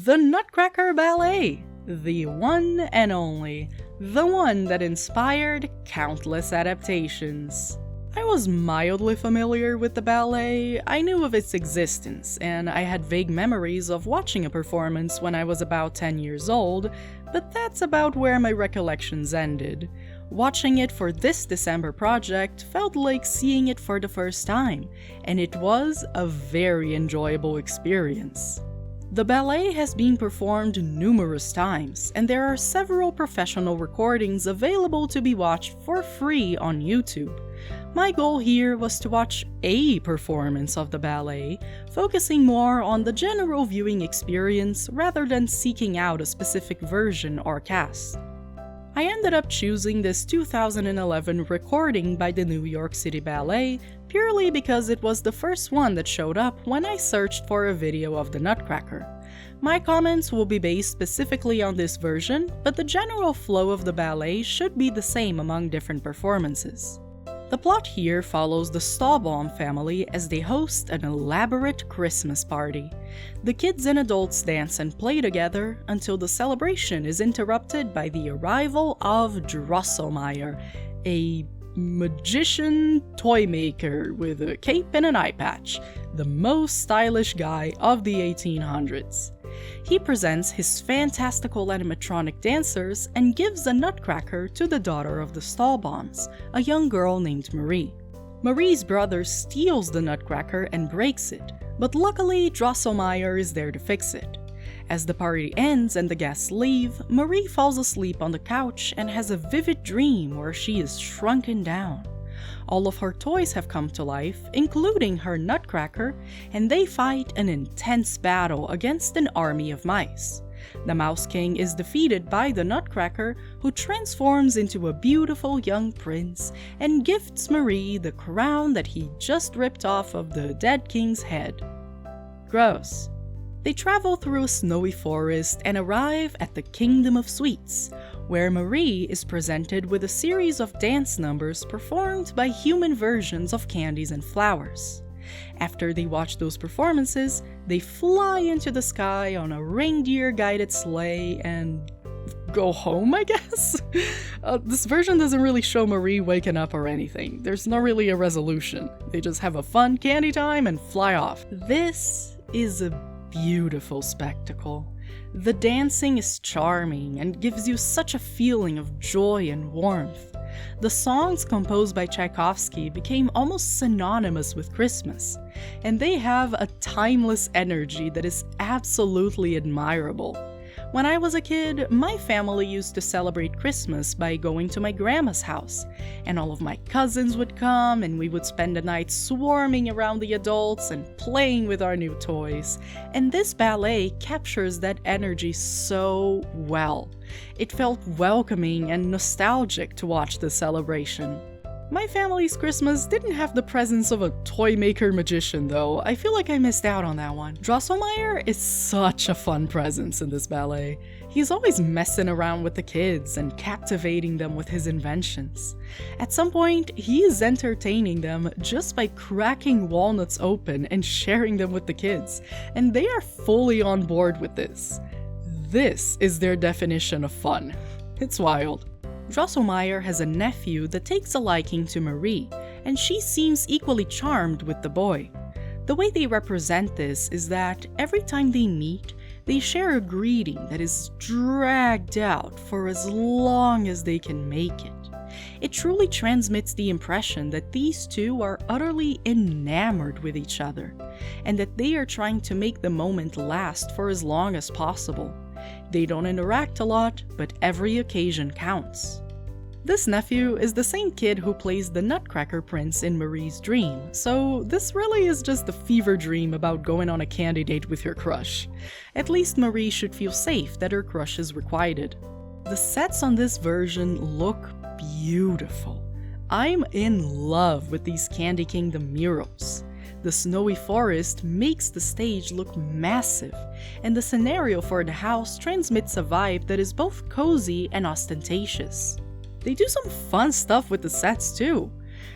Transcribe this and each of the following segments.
The Nutcracker Ballet, the one and only, the one that inspired countless adaptations. I was mildly familiar with the ballet. I knew of its existence, and I had vague memories of watching a performance when I was about 10 years old, but that's about where my recollections ended. Watching it for this December project felt like seeing it for the first time, and it was a very enjoyable experience. The ballet has been performed numerous times, and there are several professional recordings available to be watched for free on YouTube. My goal here was to watch a performance of the ballet, focusing more on the general viewing experience rather than seeking out a specific version or cast. I ended up choosing this 2011 recording by the New York City Ballet purely because it was the first one that showed up when I searched for a video of the Nutcracker. My comments will be based specifically on this version, but the general flow of the ballet should be the same among different performances. The plot here follows the Stahlbaum family as they host an elaborate Christmas party. The kids and adults dance and play together until the celebration is interrupted by the arrival of Drosselmeyer, a magician toy maker with a cape and an eye patch, the most stylish guy of the 1800s. He presents his fantastical animatronic dancers and gives a nutcracker to the daughter of the Stahlbaums, a young girl named Marie. Marie's brother steals the nutcracker and breaks it, but luckily Drosselmeyer is there to fix it. As the party ends and the guests leave, Marie falls asleep on the couch and has a vivid dream where she is shrunken down. All of her toys have come to life, including her nutcracker, and they fight an intense battle against an army of mice. The Mouse King is defeated by the nutcracker, who transforms into a beautiful young prince and gifts Marie the crown that he just ripped off of the dead king's head. Gross. They travel through a snowy forest and arrive at the Kingdom of Sweets, where Marie is presented with a series of dance numbers performed by human versions of candies and flowers. After they watch those performances, they fly into the sky on a reindeer-guided sleigh and go home, I guess? This version doesn't really show Marie waking up or anything. There's not really a resolution. They just have a fun candy time and fly off. This is a beautiful spectacle. The dancing is charming and gives you such a feeling of joy and warmth. The songs composed by Tchaikovsky became almost synonymous with Christmas, and they have a timeless energy that is absolutely admirable. When I was a kid, my family used to celebrate Christmas by going to my grandma's house, and all of my cousins would come and we would spend the night swarming around the adults and playing with our new toys, and this ballet captures that energy so well. It felt welcoming and nostalgic to watch the celebration. My family's Christmas didn't have the presence of a toy maker magician though. I feel like I missed out on that one. Drosselmeyer is such a fun presence in this ballet. He's always messing around with the kids and captivating them with his inventions. At some point, he is entertaining them just by cracking walnuts open and sharing them with the kids, and they are fully on board with this. This is their definition of fun. It's wild. Drosselmeyer has a nephew that takes a liking to Marie, and she seems equally charmed with the boy. The way they represent this is that every time they meet, they share a greeting that is dragged out for as long as they can make it. It truly transmits the impression that these two are utterly enamored with each other, and that they are trying to make the moment last for as long as possible. They don't interact a lot, but every occasion counts. This nephew is the same kid who plays the Nutcracker Prince in Marie's dream, so this really is just a fever dream about going on a candy date with your crush. At least Marie should feel safe that her crush is requited. The sets on this version look beautiful. I'm in love with these Candy Kingdom murals. The snowy forest makes the stage look massive, and the scenario for the house transmits a vibe that is both cozy and ostentatious. They do some fun stuff with the sets too.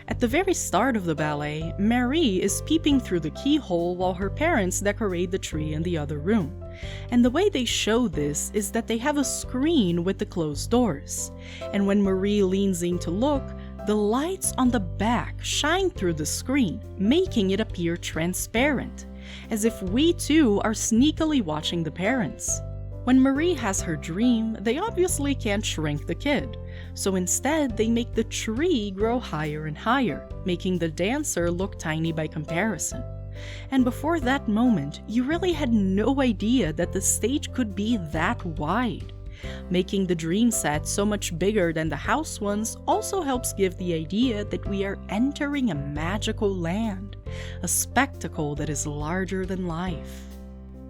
At the very start of the ballet, Marie is peeping through the keyhole while her parents decorate the tree in the other room. And the way they show this is that they have a screen with the closed doors. And when Marie leans in to look, the lights on the back shine through the screen, making it appear transparent, as if we too are sneakily watching the parents. When Marie has her dream, they obviously can't shrink the kid, so instead they make the tree grow higher and higher, making the dancer look tiny by comparison. And before that moment, you really had no idea that the stage could be that wide. Making the dream set so much bigger than the house ones also helps give the idea that we are entering a magical land, a spectacle that is larger than life.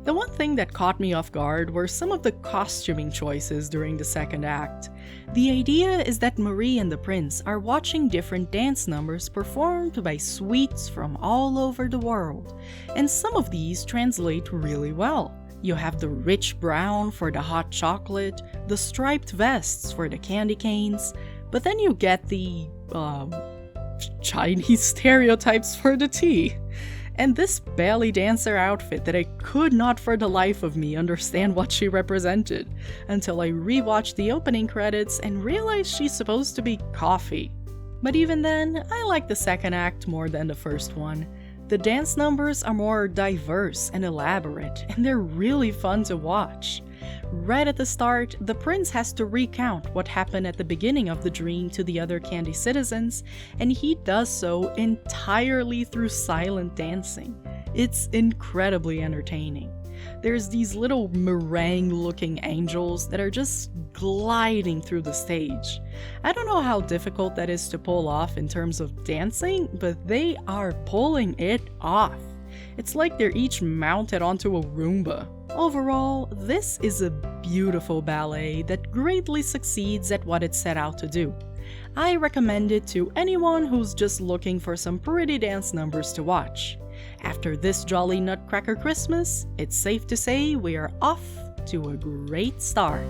The one thing that caught me off guard were some of the costuming choices during the second act. The idea is that Marie and the prince are watching different dance numbers performed by sweets from all over the world, and some of these translate really well. You have the rich brown for the hot chocolate, the striped vests for the candy canes, but then you get the, Chinese stereotypes for the tea. And this ballet dancer outfit that I could not for the life of me understand what she represented, until I rewatched the opening credits and realized she's supposed to be coffee. But even then, I like the second act more than the first one. The dance numbers are more diverse and elaborate, and they're really fun to watch. Right at the start, the prince has to recount what happened at the beginning of the dream to the other candy citizens, and he does so entirely through silent dancing. It's incredibly entertaining. There's these little meringue-looking angels that are just gliding through the stage. I don't know how difficult that is to pull off in terms of dancing, but they are pulling it off. It's like they're each mounted onto a Roomba. Overall, this is a beautiful ballet that greatly succeeds at what it set out to do. I recommend it to anyone who's just looking for some pretty dance numbers to watch. After this jolly Nutcracker Christmas, it's safe to say we are off to a great start.